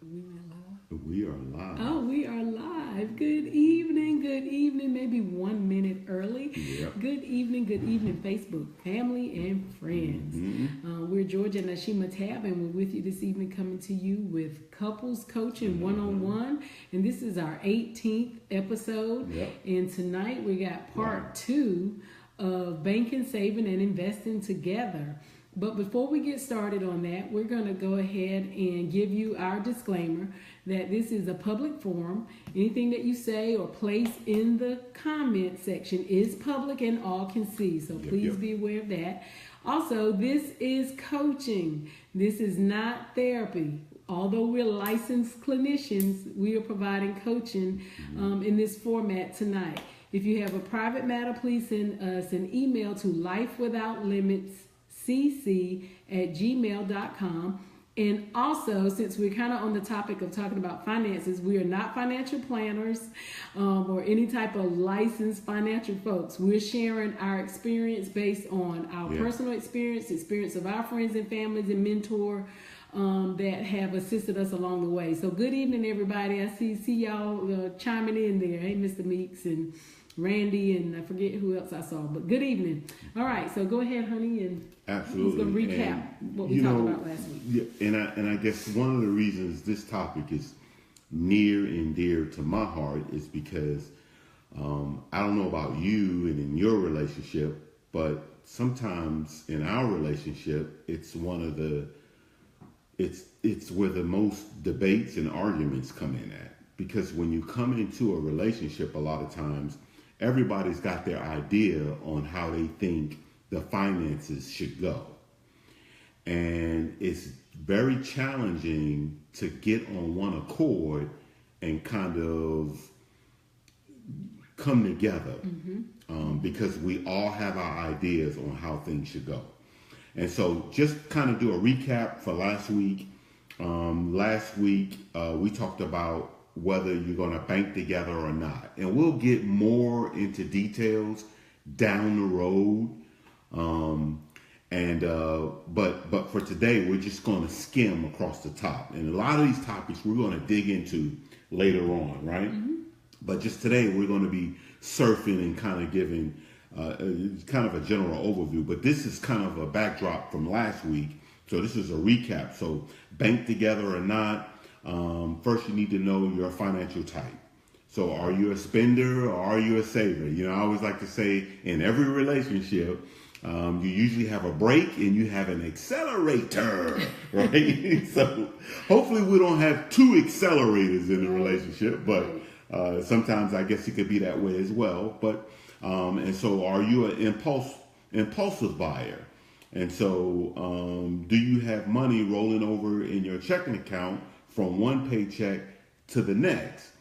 We are live. Oh, we are live. Good evening, maybe 1 minute early. Yep. Good evening, Facebook, family and friends. We're Georgia and Ashima Tab, and we're with you this evening, coming to you with Couples Coaching One-on-One. And this is our 18th episode. Yep. And tonight we got part 2 of Banking, Saving, and Investing Together. But before we get started on that, we're going to go ahead and give you our disclaimer that this is a public forum. Anything that you say or place in the comment section is public and all can see. So please be aware of that. Also, this is coaching. This is not therapy. Although we're licensed clinicians, we are providing coaching in this format tonight. If you have a private matter, please send us an email to lifewithoutlimitscc@gmail.com. And also, since we're kind of on the topic of talking about finances, we are not financial planners or any type of licensed financial folks. We're sharing our experience based on our personal experience of our friends and families and mentor that have assisted us along the way. So good evening, everybody. I see y'all chiming in there. Hey, Mr. Meeks and Randy, and I forget who else I saw, but good evening. All right, so go ahead, honey, and absolutely. He's going to recap what we talked about last week. Yeah, and I guess one of the reasons this topic is near and dear to my heart is because I don't know about you and in your relationship, but sometimes in our relationship, it's it's where the most debates and arguments come in at. Because when you come into a relationship, a lot of times, everybody's got their idea on how they think the finances should go. And it's very challenging to get on one accord and kind of come together because we all have our ideas on how things should go. And so just kind of do a recap for last week. Last week, we talked about whether you're going to bank together or not. And we'll get more into details down the road. But for today, we're just going to skim across the top. And a lot of these topics we're going to dig into later on, right? But just today, we're going to be surfing and kind of giving kind of a general overview. But this is kind of a backdrop from last week. So this is a recap. So bank together or not. First, you need to know your financial type. So are you a spender or are you a saver? You know, I always like to say in every relationship, you usually have a brake and you have an accelerator, right? So hopefully we don't have two accelerators in the relationship, but sometimes I guess it could be that way as well. But and so are you an impulsive buyer? And so do you have money rolling over in your checking account from one paycheck to the next?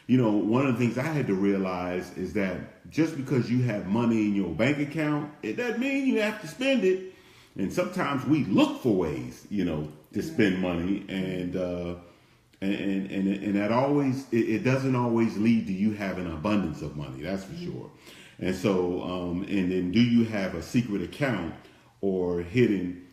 You know, one of the things I had to realize is that just because you have money in your bank account, it doesn't mean you have to spend it. And sometimes we look for ways, you know, to spend money, and that always it doesn't always lead to you having an abundance of money. That's for sure. And so, and then do you have a secret account or hidden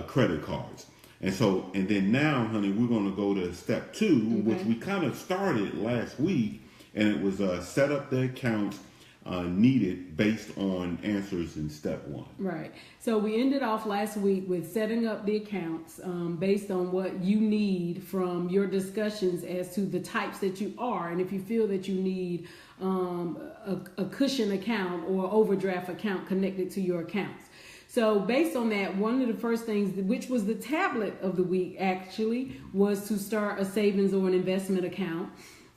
credit cards? And so, and then now, honey, we're going to go to step 2, which we kind of started last week, and it was set up the accounts needed based on answers in step 1. Right. So we ended off last week with setting up the accounts based on what you need from your discussions as to the types that you are, and if you feel that you need a cushion account or overdraft account connected to your accounts. So based on that, one of the first things, which was the tablet of the week actually, was to start a savings or an investment account.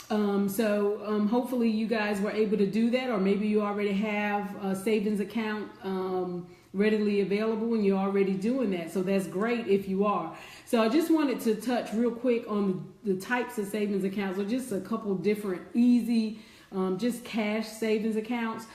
So hopefully you guys were able to do that, or maybe you already have a savings account readily available and you're already doing that. So that's great if you are. So I just wanted to touch real quick on the types of savings accounts, or just a couple different easy, just cash savings accounts.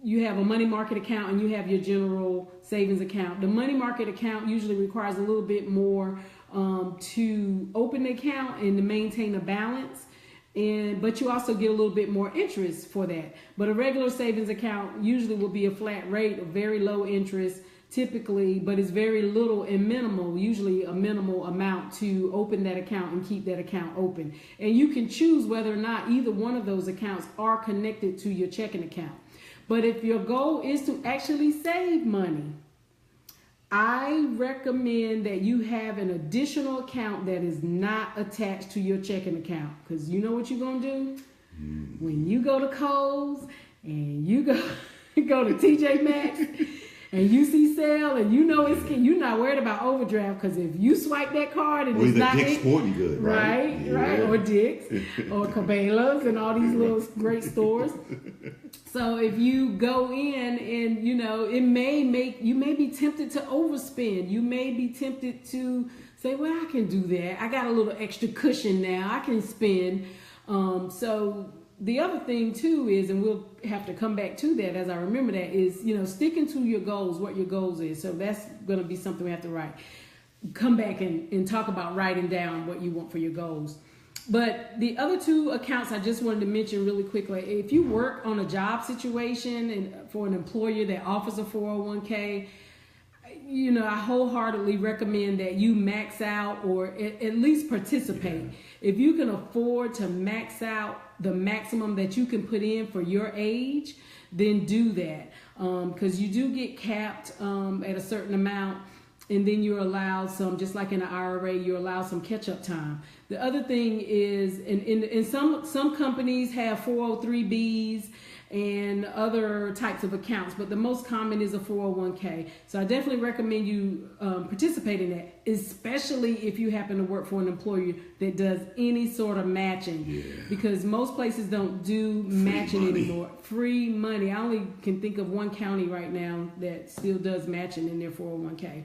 You have a money market account and you have your general savings account. The money market account usually requires a little bit more to open the account and to maintain a balance. But you also get a little bit more interest for that. But a regular savings account usually will be a flat rate of very low interest typically, but it's very little and minimal, usually a minimal amount to open that account and keep that account open. And you can choose whether or not either one of those accounts are connected to your checking account. But if your goal is to actually save money, I recommend that you have an additional account that is not attached to your checking account. Because you know what you're going to do? When you go to Kohl's and you go to TJ Maxx and you see sale and you know you're not worried about overdraft, because if you swipe that card and or it's not Dick's Sporting Goods, right, or Dick's or Cabela's and all these little great stores. So if you go in and it may make you may be tempted to overspend. You may be tempted to say, well, I can do that. I got a little extra cushion now. I can spend. So the other thing too is, and we'll have to come back to that as I remember that, is, sticking to your goals, what your goals is. So that's going to be something we have to write. Come back and talk about writing down what you want for your goals. But the other two accounts I just wanted to mention really quickly. If you work on a job situation and for an employer that offers a 401k, I wholeheartedly recommend that you max out or at least participate. Yeah. If you can afford to max out the maximum that you can put in for your age, then do that. Because you do get capped at a certain amount, and then you're allowed some, just like in an IRA, you're allowed some catch-up time. The other thing is, and some companies have 403Bs and other types of accounts, but the most common is a 401k. So I definitely recommend you participate in that, especially if you happen to work for an employer that does any sort of matching, because most places don't do matching anymore. Free money. I only can think of one county right now that still does matching in their 401k.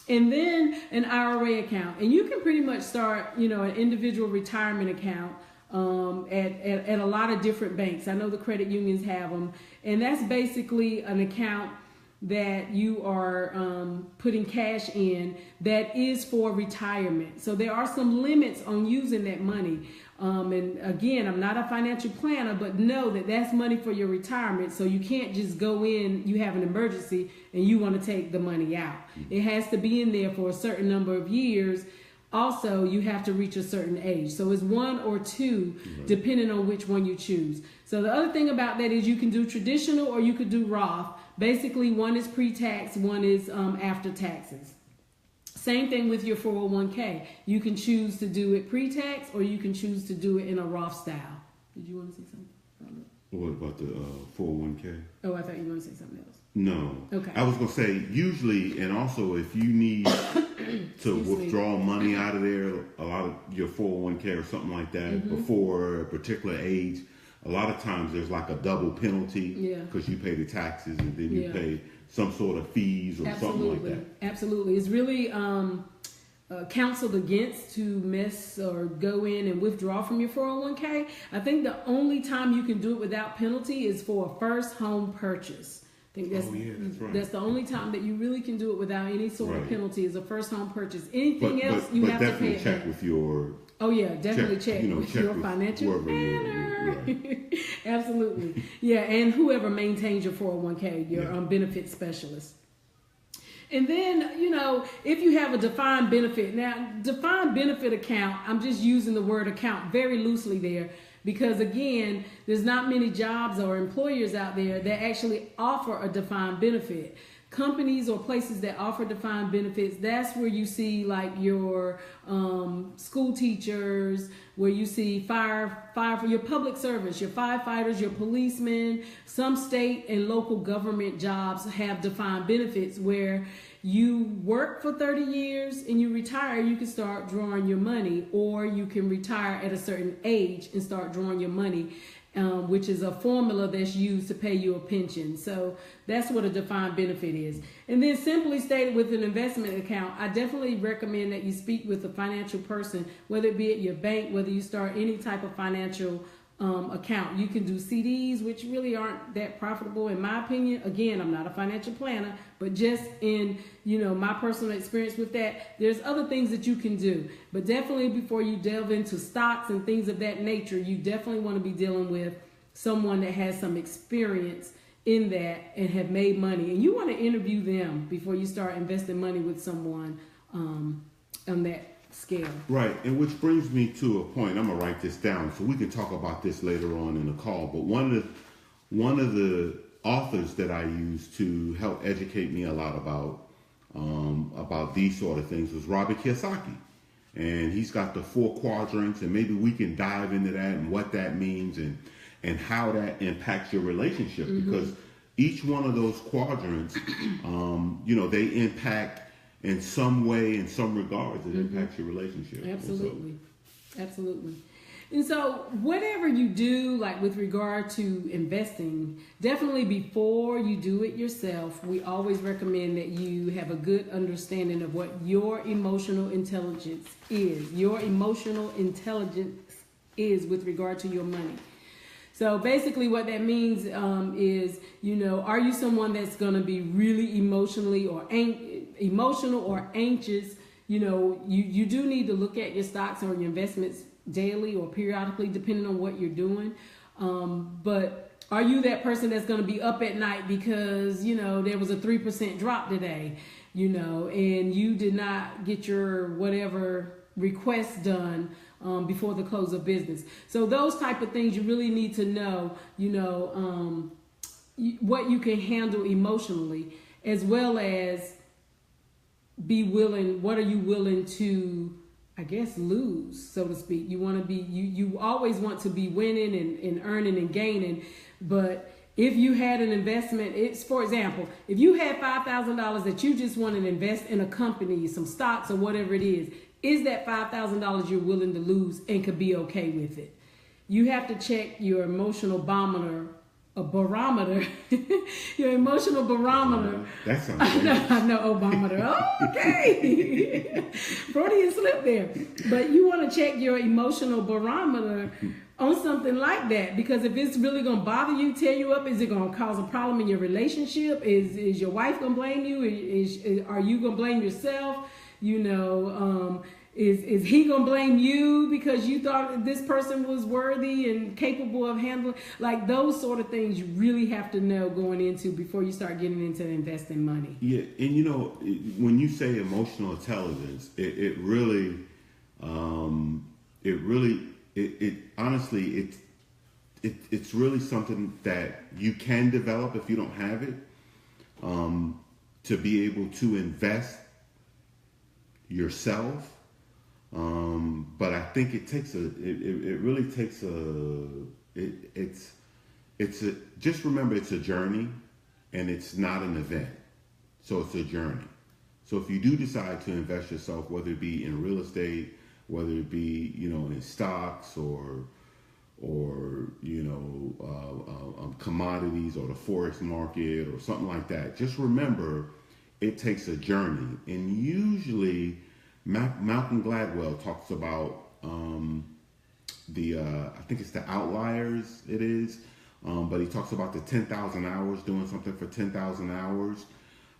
And then an IRA account, and you can pretty much start, an individual retirement account at a lot of different banks. I know the credit unions have them, and that's basically an account that you are putting cash in that is for retirement. So there are some limits on using that money. And again, I'm not a financial planner, but know that that's money for your retirement. So you can't just go in, you have an emergency and you want to take the money out. It has to be in there for a certain number of years. Also, you have to reach a certain age. So it's one or two, depending on which one you choose. So the other thing about that is you can do traditional or you could do Roth. Basically, one is pre-tax, one is after taxes. Same thing with your 401k. You can choose to do it pre-tax or you can choose to do it in a Roth style. Did you want to say something? What about the 401k? Oh, I thought you wanted to say something else. No. Okay. I was going to say, usually, and also if you need to withdraw money out of there, a lot of your 401k or something like that, before a particular age, a lot of times there's like a double penalty because you pay the taxes and then you pay some sort of fees or something like that. Absolutely. It's really counseled against to mess or go in and withdraw from your 401k. I think the only time you can do it without penalty is for a first home purchase. I think that's, that's right. That's the only time that you really can do it without any sort of penalty is a first home purchase. Anything else you have to pay. Check with your. Oh yeah, definitely check with your financial planner. Absolutely, yeah, and whoever maintains your 401k, your benefit specialist. And then, if you have a defined benefit, now defined benefit account, I'm just using the word account very loosely there. Because again, there's not many jobs or employers out there that actually offer a defined benefit. Companies or places that offer defined benefits, that's where you see like your school teachers, where you see fire for your public service, your firefighters, your policemen. Some state and local government jobs have defined benefits where you work for 30 years and you retire, you can start drawing your money, or you can retire at a certain age and start drawing your money, which is a formula that's used to pay you a pension. So that's what a defined benefit is. And then simply stated, with an investment account, I definitely recommend that you speak with a financial person, whether it be at your bank, whether you start any type of financial account. You can do CDs, which really aren't that profitable in my opinion. Again, I'm not a financial planner, but just in my personal experience with that, there's other things that you can do. But definitely before you delve into stocks and things of that nature, you definitely want to be dealing with someone that has some experience in that and have made money, and you want to interview them before you start investing money with someone on that scale. Right, and which brings me to a point. I'm gonna write this down so we can talk about this later on in the call. But one of the authors that I use to help educate me a lot about these sort of things was Robert Kiyosaki, and he's got the 4 quadrants, and maybe we can dive into that and what that means and how that impacts your relationship, because each one of those quadrants, they impact in some way, in some regards, it impacts your relationship. Absolutely. And so whatever you do, like with regard to investing, definitely before you do it yourself, we always recommend that you have a good understanding of what your emotional intelligence is. Your emotional intelligence is with regard to your money. So basically what that means is, are you someone that's going to be really emotional or anxious? You do need to look at your stocks or your investments daily or periodically, depending on what you're doing. But are you that person that's going to be up at night because, there was a 3% drop today, and you did not get your whatever request done before the close of business? So those type of things you really need to know, what you can handle emotionally, as well as what are you willing to, I guess, lose, so to speak. You want to be, you always want to be winning and earning and gaining. But if you had an investment, for example, if you had $5,000 that you just want to invest in a company, some stocks or whatever it is that $5,000 you're willing to lose and could be okay with it? You have to check your emotional barometer. Your emotional barometer. That sounds I know, obarometer. Oh, okay. Freudian slip there. But you want to check your emotional barometer on something like that, because if it's really going to bother you, tear you up, is it going to cause a problem in your relationship? Is your wife going to blame you? Are you going to blame yourself? Is he going to blame you because you thought this person was worthy and capable of handling? Like, those sort of things you really have to know going into before you start getting into investing money. Yeah, and when you say emotional intelligence, it honestly, it's really something that you can develop if you don't have it, to be able to invest yourself. But I think it really takes just remember, it's a journey and it's not an event. So it's a journey. So if you do decide to invest yourself, whether it be in real estate, whether it be, in stocks or commodities or the forex market or something like that, just remember it takes a journey. And usually Malcolm Gladwell talks about I think it's the outliers, but he talks about the 10,000 hours, doing something for 10,000 hours,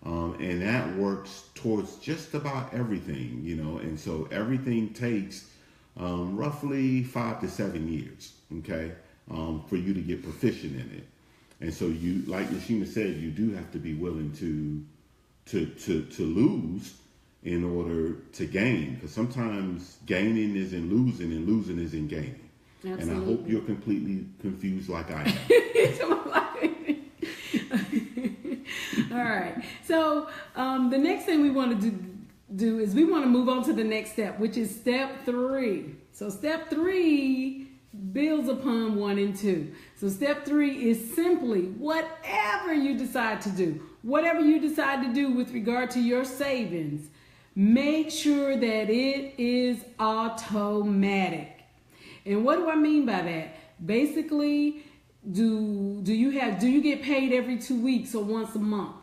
and that works towards just about everything, and so everything takes roughly 5 to 7 years, okay, for you to get proficient in it. And so you, like Yashima said, you do have to be willing to lose in order to gain, because sometimes gaining is in losing and losing is in gaining. Absolutely. And I hope you're completely confused like I am. All right. So the next thing we want to do is we want to move on to the next step, which is step 3. So step 3 builds upon 1 and 2. So step 3 is simply whatever you decide to do with regard to your savings, make sure that it is automatic. And what do I mean by that? Basically, do you get paid every 2 weeks or once a month?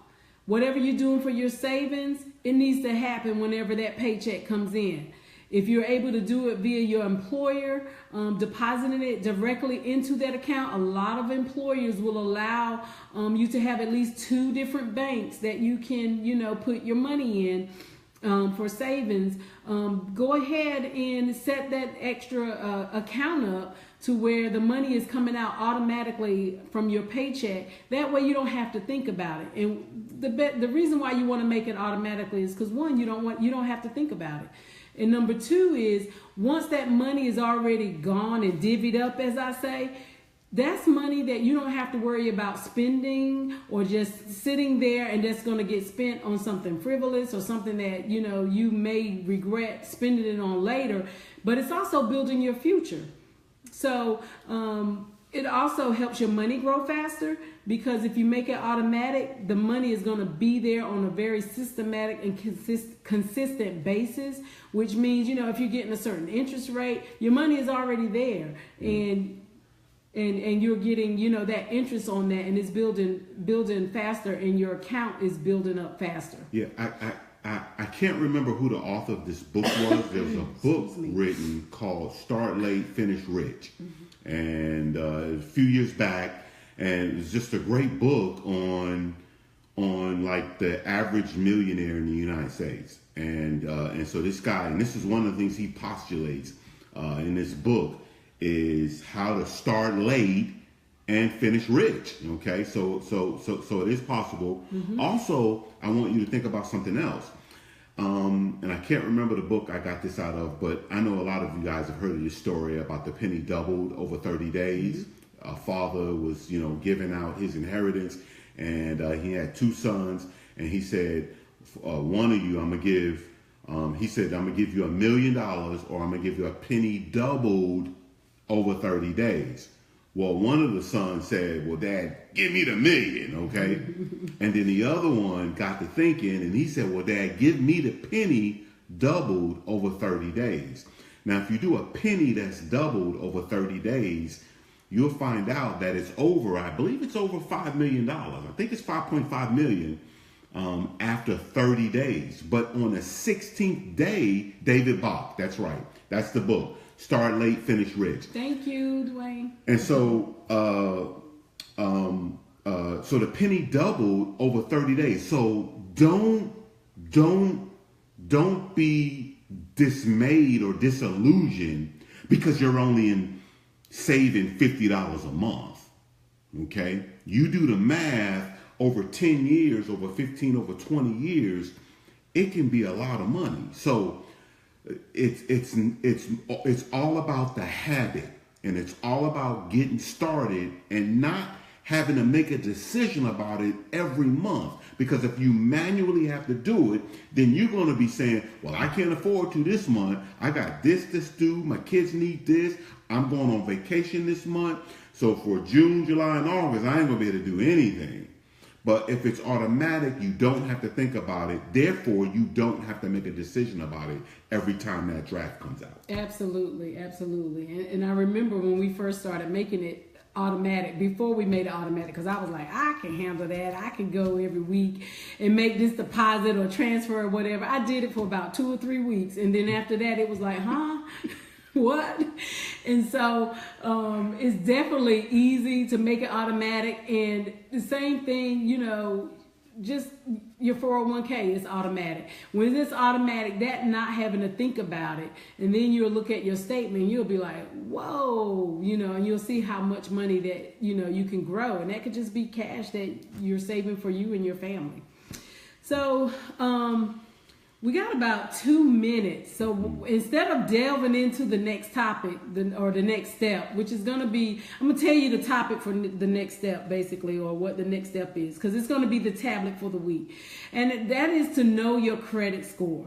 Whatever you're doing for your savings, it needs to happen whenever that paycheck comes in. If you're able to do it via your employer, depositing it directly into that account, a lot of employers will allow you to have at least 2 different banks that you can, put your money in. for savings, go ahead and set that extra account up to where the money is coming out automatically from your paycheck. That way you don't have to think about it. And the reason why you want to make it automatically is because, one, you don't have to think about it. And number two is, once that money is already gone and divvied up, as I say, that's money that you don't have to worry about spending or just sitting there and that's going to get spent on something frivolous or something that, you may regret spending it on later. But it's also building your future. So it also helps your money grow faster, because if you make it automatic, the money is going to be there on a very systematic and consistent basis, which means, if you're getting a certain interest rate, your money is already there. And you're getting, that interest on that, and it's building faster, and your account is building up faster. Yeah, I can't remember who the author of this book was. There was a book written called Start Late, Finish Rich. And a few years back, and it was just a great book on like the average millionaire in the United States. And so this guy, and this is one of the things he postulates in this book, is how to start late and finish rich. Okay, so it is possible. Also, I want you to think about something else. And I can't remember the book I got this out of, but I know a lot of you guys have heard of this story about the penny doubled over 30 days. A father was, giving out his inheritance, and he had two sons, and he said, one of you, I'm gonna give you $1 million, or I'm gonna give you a penny doubled over 30 days. Well, one of the sons said, well, Dad, give me the $1 million, okay? And then the other one got to thinking, and he said, well, Dad, give me the penny doubled over 30 days. Now, if you do a penny that's doubled over 30 days, you'll find out that it's over, I believe it's over $5 million. I think it's 5.5 million after 30 days. But on the 16th day, David Bach, that's right, that's the book. Start Late, Finish Rich. Thank you, Dwayne. And so, so the penny doubled over 30 days. So don't be dismayed or disillusioned because you're only saving $50 a month. Okay, you do the math over 10 years, over 15, over 20 years, it can be a lot of money. So it's all about the habit, and it's all about getting started and not having to make a decision about it every month. Because if you manually have to do it, then you're going to be saying, well, I can't afford to this month. I got this due. My kids need this. I'm going on vacation this month. So for June, July, and August, I ain't going to be able to do anything. But if it's automatic, you don't have to think about it. Therefore, you don't have to make a decision about it every time that draft comes out. Absolutely, absolutely. And I remember when we first started making it automatic, before we made it automatic, because I was like, I can handle that. I can go every week and make this deposit or transfer or whatever. I did it for about 2 or 3 weeks. And then after that, it was like, what? And so it's definitely easy to make it automatic. And the same thing, just your 401k is automatic. When it's automatic, that not having to think about it, and then you'll look at your statement, you'll be like, whoa, and you'll see how much money that, you can grow. And that could just be cash that you're saving for you and your family. So, we got about 2 minutes. So instead of delving into the next topic or the next step, which is going to be, I'm going to tell you the topic for the next step, basically, or what the next step is, because it's going to be the tablet for the week. And that is to know your credit score.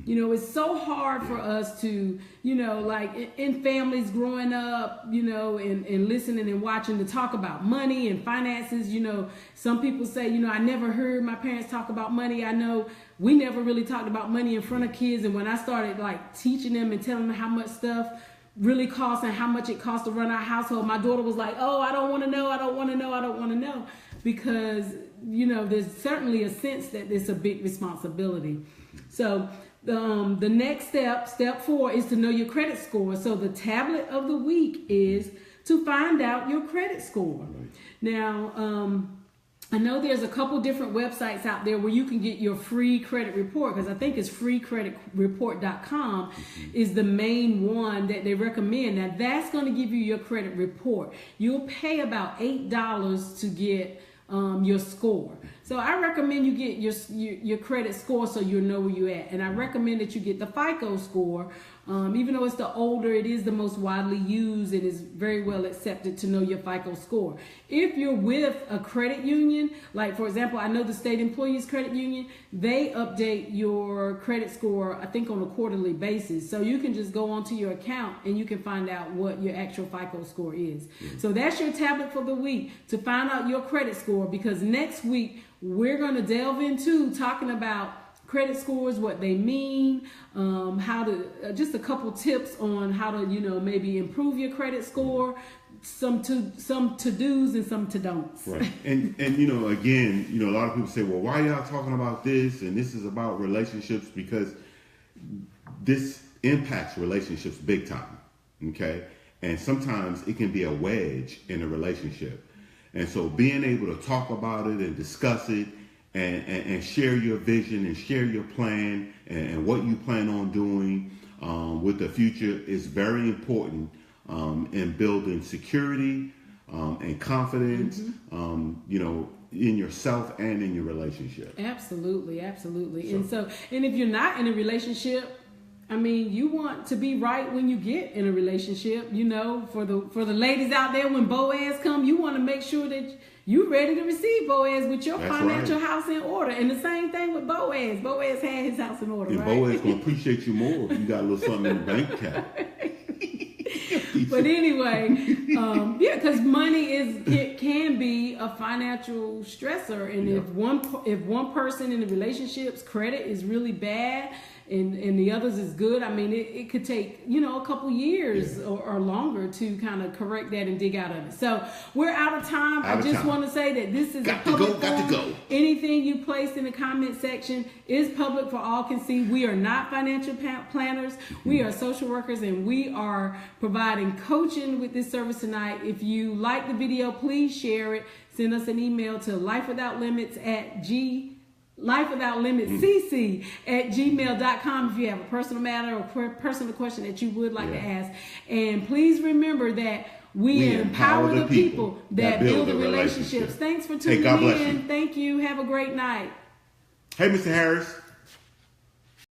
It's so hard for us to, like in families growing up, and listening and watching to talk about money and finances. Some people say, I never heard my parents talk about money. I know we never really talked about money in front of kids. And when I started like teaching them and telling them how much stuff really costs and how much it costs to run our household, my daughter was like, oh, I don't want to know. I don't want to know. I don't want to know. Because, there's certainly a sense that it's a big responsibility. So the next step 4, is to know your credit score. So the tablet of the week is to find out your credit score. Now, I know there's a couple different websites out there where you can get your free credit report, because I think it's freecreditreport.com is the main one that they recommend. Now that's going to give you your credit report. You'll pay about $8 to get your score. So I recommend you get your credit score so you'll know where you're at. And I recommend that you get the FICO score. Even though it's the older, it is the most widely used. It is very well accepted to know your FICO score. If you're with a credit union, like for example, I know the State Employees Credit Union, they update your credit score, I think on a quarterly basis. So you can just go onto your account and you can find out what your actual FICO score is. So that's your tablet for the week, to find out your credit score, because next week we're going to delve into talking about credit scores, what they mean, how to, just a couple tips on how to, maybe improve your credit score, some to-dos and some to-don'ts. Right. And again, a lot of people say, well, why y'all talking about this? And this is about relationships, because this impacts relationships big time. Okay. And sometimes it can be a wedge in a relationship. And so being able to talk about it and discuss it, and share your vision and share your plan and what you plan on doing with the future is very important in building security and confidence, in yourself and in your relationship. Absolutely. So, and if you're not in a relationship, I mean, you want to be right when you get in a relationship. For the ladies out there, when Boaz come, you want to make sure that you ready to receive Boaz with your financial house in order. And the same thing with Boaz. Boaz had his house in order, and right? Boaz going to appreciate you more if you got a little something in the bank account. But anyway, because money it can be a financial stressor. And if one person in the relationship's credit is really bad, and the others is good, I mean, it could take, a couple years or longer to kind of correct that and dig out of it. So we're out of time. I just want to say that this is a public forum. Anything you place in the comment section is public for all can see. We are not financial planners. We are social workers, and we are providing coaching with this service tonight. If you like the video, please share it. Send us an email to lifewithoutlimitscc@gmail.com if you have a personal matter or personal question that you would like to ask. And please remember that we empower the people that build the relationships. Thanks for tuning in. God bless you. Thank you. Have a great night. Hey, Mr. Harris.